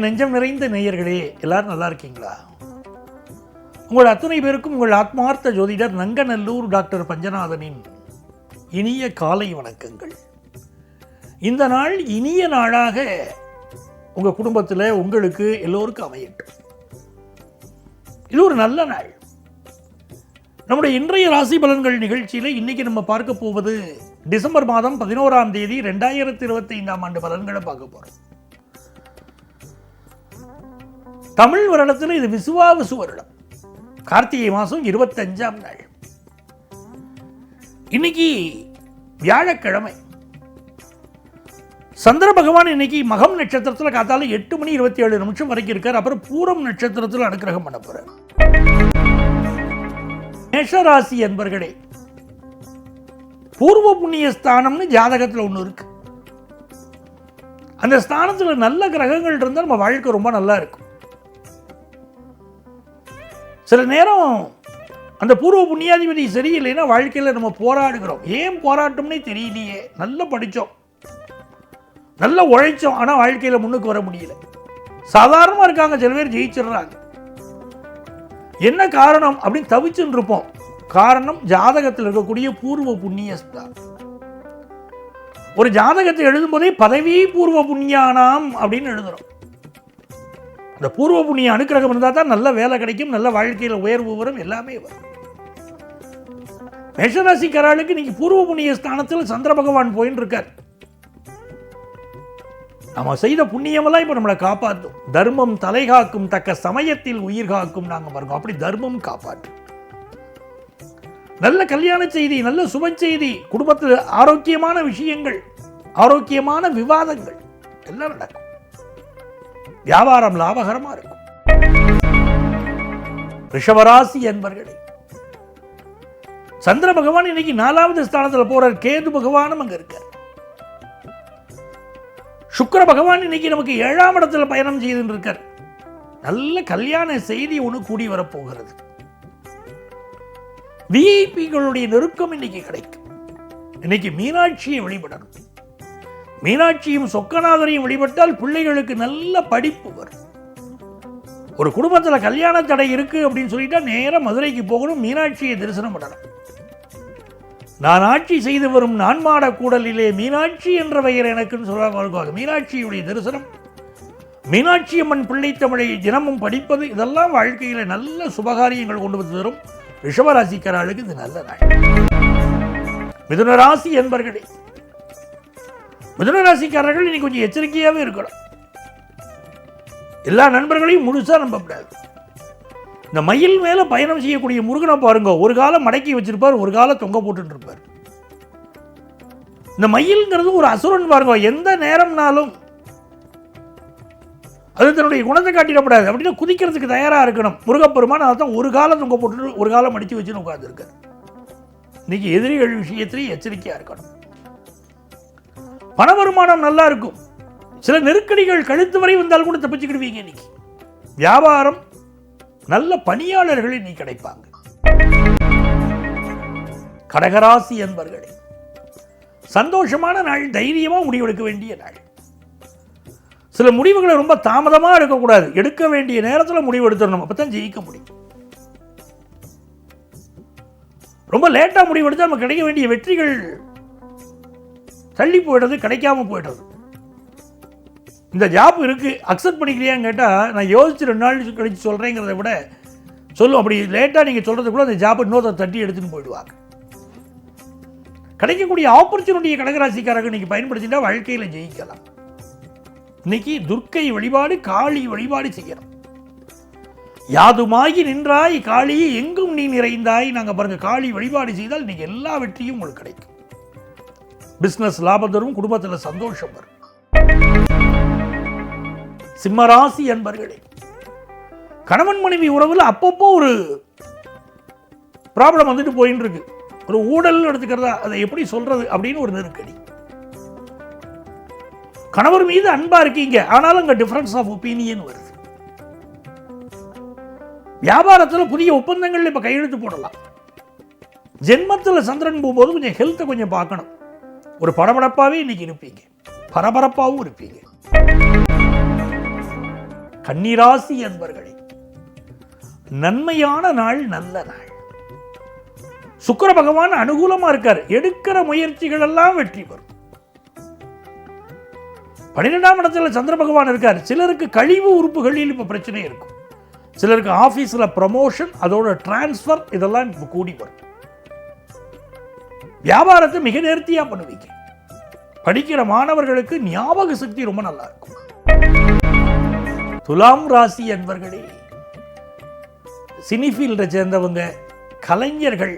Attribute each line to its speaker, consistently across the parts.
Speaker 1: நெஞ்சம் நிறைந்த நேயர்களே, எல்லாரும் நல்லா இருக்கீங்களா? உங்கள் அத்தனை பேருக்கும் உங்கள் ஆத்மார்த்த ஜோதிடர் நங்கநல்லூர் டாக்டர் பஞ்சநாதனின் இனிய காலை வணக்கங்கள். இந்த நாள் இனிய நாளாக உங்கள் குடும்பத்தில் உங்களுக்கு எல்லோருக்கும் அமையட்டும். இது ஒரு நல்ல நாள். நம்முடைய இன்றைய ராசி பலன்கள் நிகழ்ச்சியில் இன்னைக்கு நம்ம பார்க்க போவது டிசம்பர் மாதம் 11ஆம் தேதி 2025ஆம் ஆண்டு பலன்களை பார்க்க போகிறோம். தமிழ் வருடத்தில் இது விசுவாவசு வருடம், கார்த்திகை மாதம் 25ஆம் நாள். இன்னைக்கு வியாழக்கிழமை. சந்திர பகவான் இன்னைக்கு மகம் நட்சத்திரத்தில் காத்தால 8:27 வரைக்கும் இருக்கார். அப்புறம் பூரம் நட்சத்திரத்தில் அனுக்கிரகம் பண்ண போறார். மேஷராசி என்பர்களே, பூர்வ புண்ணிய ஸ்தானம்னு ஜாதகத்தில் ஒன்று இருக்கு. அந்த ஸ்தானத்தில் நல்ல கிரகங்கள் இருந்தால் நம்ம வாழ்க்கை ரொம்ப நல்லா இருக்கும். சில நேரம் அந்த பூர்வ புண்ணியாதிபதி சரியில்லைன்னா வாழ்க்கையில் நம்ம போராடுகிறோம். ஏன் போராட்டம்னே தெரியலையே. நல்லா படித்தோம், நல்லா உழைச்சோம், ஆனால் வாழ்க்கையில் முன்னுக்கு வர முடியல. சாதாரணமாக இருக்காங்க, சில பேர் ஜெயிச்சிடுறாங்க. என்ன காரணம் அப்படின்னு தவிச்சுன்னு இருப்போம். காரணம் ஜாதகத்தில் இருக்கக்கூடிய பூர்வ புண்ணிய ஸ்தானம். ஒரு ஜாதகத்தை எழுதும் போதே பதவி பூர்வ புண்ணியானாம் அப்படின்னு எழுதுறோம். அந்த பூர்வ புண்ணிய அனுக்கிரகம் இருந்தால் தான் நல்ல வேலை கிடைக்கும், நல்ல வாழ்க்கையில் உயர்வு வரும், எல்லாமே வரும். மேஷராசிக்காரர்களுக்கு இன்னைக்கு பூர்வ புண்ணிய ஸ்தானத்தில் சந்திர பகவான் போயின்னு இருக்கார். நம்ம செய்த புண்ணியமெல்லாம் இப்போ நம்மளை காப்பாற்றும். தர்மம் தலை காக்கும், தக்க சமயத்தில் உயிர் காக்கும். நாங்கள் பாருங்க, அப்படி தர்மம் காப்பாற்றும். நல்ல கல்யாண செய்தி, நல்ல சுப செய்தி, குடும்பத்தில் ஆரோக்கியமான விஷயங்கள், ஆரோக்கியமான விவாதங்கள் எல்லாம் நடக்கும். வியாபாரம் லாபகரமா இருக்கும். ரிஷபராசி என்பர்களே, சந்திர பகவான் இன்னைக்கு 4வது ஸ்தானத்தில் போறார். கேது பகவானும் அங்க இருக்கார். சுக்கிர பகவான் இன்னைக்கு நமக்கு 7ஆம் இடத்துல பயணம் செய்து இருக்கார். நல்ல கல்யாண செய்தி ஒன்று கூடி வரப்போகிறது. விஐபிகளுடைய நெருக்கம் இன்னைக்கு கிடைக்கும். இன்னைக்கு மீனாட்சியை வழிபடணும். மீனாட்சியும் சொக்கநாதரையும் வழிபட்டால் பிள்ளைகளுக்கு நல்ல படிப்பு வரும். ஒரு குடும்பத்தில் கல்யாண தடை இருக்கு அப்படின்னு சொல்லிட்டா நேரம் மதுரைக்கு போகணும், மீனாட்சியை தரிசனம் பண்ணணும். நான் ஆட்சி செய்து வரும் நான்மாட கூடலிலே மீனாட்சி என்ற பெயர் எனக்குன்னு சொல்லுவாங்க. மீனாட்சியுடைய தரிசனம், மீனாட்சி அம்மன் பிள்ளை தமிழை தினமும் படிப்பது, இதெல்லாம் வாழ்க்கையில் நல்ல சுபகாரியங்கள் கொண்டு வந்து தரும். ரிஷபராசிக்காரர்களுக்கு இது நல்ல நாள். மிதுனராசி என்பர்களே, மிதுனராசிக்காரர்கள் இன்னைக்கு கொஞ்சம் எச்சரிக்கையாகவே இருக்கணும். எல்லா நண்பர்களையும் முழுசா நம்பக்கூடாது. இந்த மயில் மேல பயணம் செய்யக்கூடிய முருகனை பாருங்க, ஒரு காலம் மடக்கி வச்சிருப்பார், ஒரு காலம் தொங்க போட்டு இருப்பார். இந்த மயில்ங்கிறது ஒரு அசுரன் பாருங்க. எந்த நேரம்னாலும் அது தன்னுடைய குணத்தை காட்டிடக்கூடாது அப்படின்னா குதிக்கிறதுக்கு தயாராக இருக்கணும். முருகப்பெருமான் அதான் ஒரு காலம் தொங்க போட்டு ஒரு காலம் மடித்து வச்சுன்னு உட்காந்துருக்காரு. இன்னைக்கு எதிரிகள் விஷயத்திலேயே எச்சரிக்கையாக இருக்கணும். பண வருமானம் நல்லா இருக்கும். சில நெருக்கடிகள் கழுத்து வரை வந்தால் கூட தப்பிச்சுக்கிடுவீங்க. இன்னைக்கு வியாபாரம், நல்ல பணியாளர்கள் இன்னைக்கு கிடைப்பாங்க. கடகராசி என்பர்களே, சந்தோஷமான நாள், தைரியமா முடிவெடுக்க வேண்டிய நாள். சில முடிவுகளை ரொம்ப தாமதமாக எடுக்கக்கூடாது. எடுக்க வேண்டிய நேரத்தில் முடிவு எடுத்துடணும், அப்பதான் ஜெயிக்க முடியும். ரொம்ப லேட்டா முடிவு எடுத்தால் நமக்கு கிடைக்க வேண்டிய வெற்றிகள் தள்ளி போயிடுறது, கிடைக்காம போயிடுறது. இந்த ஜாப் இருக்கு, அக்செப்ட் பண்ணிக்கிறியான்னு கேட்டால் நான் யோசிச்சு 2 நாள் கழிச்சு சொல்றேங்கிறத விட சொல்லும். அப்படி லேட்டாக நீங்கள் சொல்றதுக்குள்ள அந்த ஜாப் இன்னொருத்தர் தட்டி எடுத்துன்னு போயிடுவாங்க. கிடைக்கக்கூடிய ஆப்பர்ச்சுனிட்டியை கடகராசிக்காரர்கள் இன்னைக்கு பயன்படுத்தினா வாழ்க்கையில் ஜெயிக்கலாம். இன்னைக்கு துர்க்கை வழிபாடு, காளி வழிபாடு செய்யணும். யாதுமாகி நின்றாய் காளி, எங்கும் நீ நிறைந்தாய். நாங்க பாருங்க, காளி வழிபாடு செய்தால் இன்னைக்கு எல்லா வெற்றியும் உங்களுக்கு கிடைக்கும். பிசினஸ் லாபம் தரும், குடும்பத்தில் சந்தோஷம் வரும். சிம்மராசி என்பர்களே, கணவன் மனைவி உறவில் அப்பப்போ ஒரு ப்ராப்ளம் வந்துட்டு போயின்னு இருக்கு. ஒரு ஊழல் எடுத்துக்கிறதா, அதை எப்படி சொல்றது அப்படின்னு ஒரு நெருக்கடி. கணவர் மீது அன்பா இருக்கீங்க, ஆனாலும் அங்க டிஃபரன்ஸ் ஆஃப் ஒப்பீனியன் வருது. வியாபாரத்தில் புதிய ஒப்பந்தங்கள் இப்ப கையெழுத்து போடலாம். ஜென்மத்தில் சந்திரன் போகும்போது கொஞ்சம் ஹெல்த்தை கொஞ்சம் பார்க்கணும். ஒரு பரபரப்பாகவே இன்னைக்கு இருப்பீங்க, பரபரப்பாகவும் இருப்பீங்க. கன்னிராசி என்பர்களே, நன்மையான நாள், நல்ல நாள். சுக்கிர பகவான் அனுகூலமா இருக்கார். எடுக்கிற முயற்சிகள் எல்லாம் வெற்றி பெறும். 12ஆம் இடத்துல சந்திர பகவான் இருக்கார். சிலருக்கு கழிவு உறுப்புகளில் இப்ப பிரச்சனை இருக்கும். சிலருக்கு ஆபீஸ்ல ப்ரமோஷன், அதோட டிரான்ஸ்பர், இதெல்லாம் இப்ப கூடி வரும். வியாபாரத்தை மிக நேர்த்தியா பண்ணுவீங்க. படிக்கிற மாணவர்களுக்கு ஞாபக சக்தி ரொம்ப நல்லா இருக்கும். துலாம் ராசி என்பர்களே, சினிஃபீல்டை சேர்ந்தவங்க, கலைஞர்கள்,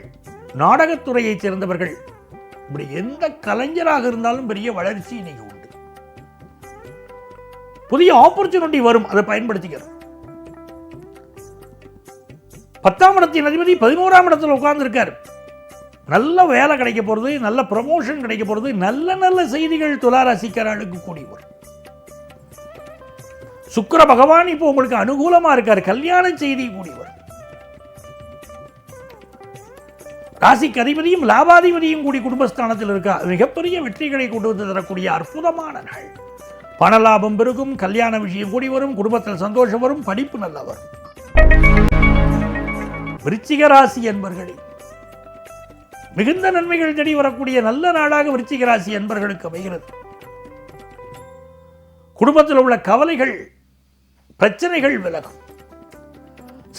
Speaker 1: நாடகத்துறையை சேர்ந்தவர்கள், இப்படி எந்த கலைஞராக இருந்தாலும் பெரிய வளர்ச்சி இன்னைக்கு உண்டு. புதிய ஆப்பர்ச்சுனிட்டி வரும், அதை பயன்படுத்திக்கிறோம். 10ஆம் இடத்தின் அதிபதி 11ஆம் இடத்துல உட்கார்ந்து இருக்கார். நல்ல வேலை கிடைக்க போறது, நல்ல ப்ரமோஷன் கிடைக்க போறது, நல்ல நல்ல செய்திகள் துளாராசிக்காரர்களுக்கு கூடி வரும். சுக்கிர பகவான் இப்போ உங்களுக்கு அனுகூலமா இருக்கார். கல்யாண செய்தி கூடி வரும். ராசிக்கு அதிபதியும் லாபாதிபதியும் கூடி குடும்பஸ்தானத்தில் இருக்கா. மிகப்பெரிய வெற்றிகளை கொண்டு வந்து தரக்கூடிய அற்புதமான நாள். பண லாபம் பெருகும், கல்யாண விஷயம் கூடி வரும், குடும்பத்தில் சந்தோஷம் வரும், படிப்பு நல்லா வரும். விருச்சிக ராசி என்பர்களே, மிகுந்த நன்மைகள் தேடி வரக்கூடிய நல்ல நாளாக விருச்சிக ராசி என்பர்களுக்கு அமைகிறது. குடும்பத்தில் உள்ள கவலைகள், பிரச்சனைகள் விலகும்.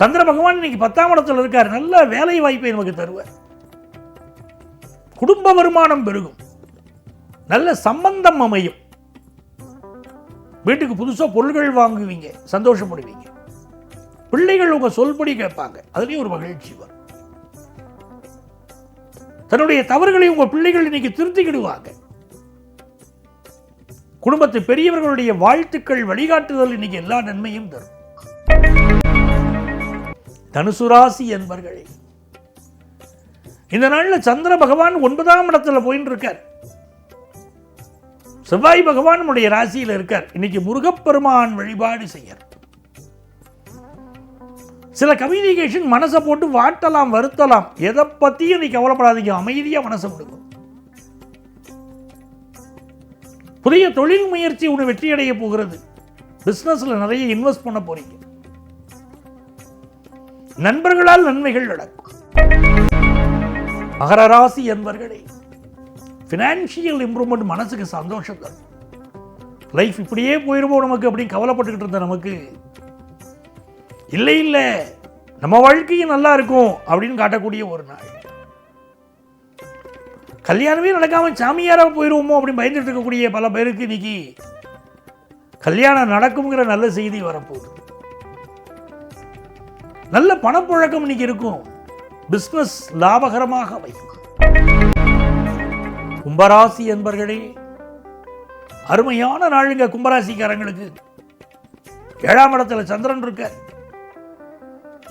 Speaker 1: சந்திர பகவான் இன்னைக்கு 10ஆம் இடத்தில் இருக்கார். நல்ல வேலை வாய்ப்பை நமக்கு தருவார். குடும்ப வருமானம் பெருகும். நல்ல சம்பந்தம் அமையும். வீட்டுக்கு புதுசா பொருள்கள் வாங்குவீங்க, சந்தோஷப்படுவீங்க. பிள்ளைகள் உங்க சொல்படி கேட்பாங்க, அதுலயும் ஒரு மகிழ்ச்சி வரும். தன்னுடைய தவறுகளை உங்க பிள்ளைகள் இன்னைக்கு திருத்திக்கிடுவாங்க. குடும்பத்து பெரியவர்களுடைய வாழ்த்துக்கள், வழிகாட்டுதல் இன்னைக்கு எல்லா நன்மையும் தரும். தனுசு ராசி என்பர்களே, இந்த நாள்ல சந்திர பகவான் 9ஆம் இடத்துல போயிட்டு இருக்கார். செவ்வாய் பகவான் நம்முடைய ராசியில் இருக்கார். இன்னைக்கு முருகப்பெருமான் வழிபாடு செய்யற. சில கம்யூனிகேஷன் மனசை போட்டு வாட்டலாம், வருத்தலாம். எதை பத்தியும் இன்னைக்கு கவலைப்படாதீங்க, அமைதியா மனசை விடுங்க. புதிய தொழில் முயற்சி ஒன்று வெற்றி அடைய போகிறது. பிசினஸ்ல நிறைய இன்வெஸ்ட் பண்ண போறீங்க. நண்பர்களால் நன்மைகள் நடக்கும். மகர ராசி என்பர்களே, பினான்சியல் இம்ப்ரூவ்மெண்ட், மனசுக்கு சந்தோஷம் தரும். லைஃப் இப்படியே போயிருவோம் நமக்கு அப்படின்னு கவலைப்பட்டுக்கிட்டு இருந்த நமக்கு, இல்லை இல்லை நம்ம வாழ்க்கையும் நல்லா இருக்கும் அப்படின்னு காட்டக்கூடிய ஒரு நாள். கல்யாணமே நடக்காம சாமியாராக போயிருவோமோ அப்படின்னு பயந்துட்டு இருக்கக்கூடிய பல பேருக்கு இன்னைக்கு கல்யாணம் நடக்கும்ங்கிற நல்ல செய்தி வரப்போகுது. நல்ல பணப்புழக்கம் இன்னைக்கு இருக்கும். பிசினஸ் லாபகரமாக வைக்கும். கும்பராசி என்பர்களே, அருமையான நாளுங்க கும்பராசிக்காரங்களுக்கு. 7ஆம் இடத்துல சந்திரன் இருக்க.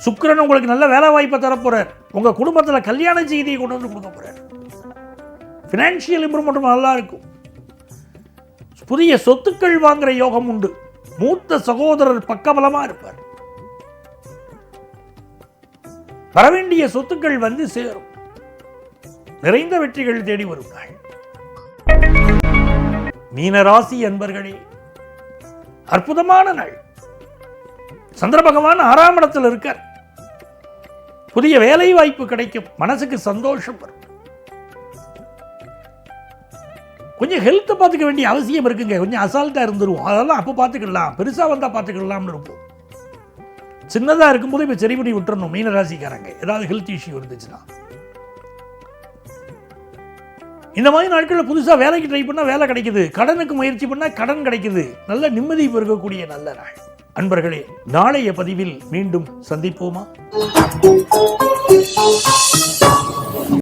Speaker 1: சுக்கிரன் உங்களுக்கு நல்ல வேலை வாய்ப்பை தரப்போறார். உங்க குடும்பத்தில் கல்யாண செய்தியை கொண்டு வந்து கொடுக்க போறார். பினான்சியல் இம்ப்ரூவ்மெண்ட் நல்லா இருக்கும். புதிய சொத்துக்கள் வாங்குற யோகம் உண்டு. மூத்த சகோதரர் பக்கபலமா இருப்பார். வரவேண்டிய சொத்துக்கள் வந்து சேரும். நிறைந்த வெற்றிகள் தேடி வரும் நாள். மீனராசி என்பர்களே, அற்புதமான நாள். சந்திர பகவான் 6ஆம் இடத்தில் இருக்கார். புதிய வேலை வாய்ப்பு கிடைக்கும். மனசுக்கு சந்தோஷம் வரும். கொஞ்சம் ஹெல்த்தை பார்த்துக்க வேண்டிய அவசியம் இருக்குங்க. கொஞ்சம் அசால்ட்டா இருந்துருவோம். அதெல்லாம் அப்போ பார்த்துக்கலாம், பெருசா வந்தா பார்த்துக்கலாம்னு இருப்போம். சின்னதா இருக்கும்போது இப்ப சரி பண்ணி விட்டுறணும். மீனராசிக்காரங்க ஏதாவது ஹெல்த் இஷ்யூ இருந்துச்சுன்னா, இந்த மாதிரி நாட்களில் புதுசா வேலைக்கு ட்ரை பண்ணா வேலை கிடைக்குது, கடனுக்கு முயற்சி பண்ணா கடன் கிடைக்குது. நல்ல நிம்மதி பெருகக்கூடிய நல்ல நாள். அன்பர்களே, நாளைய பதிவில் மீண்டும் சந்திப்போமா?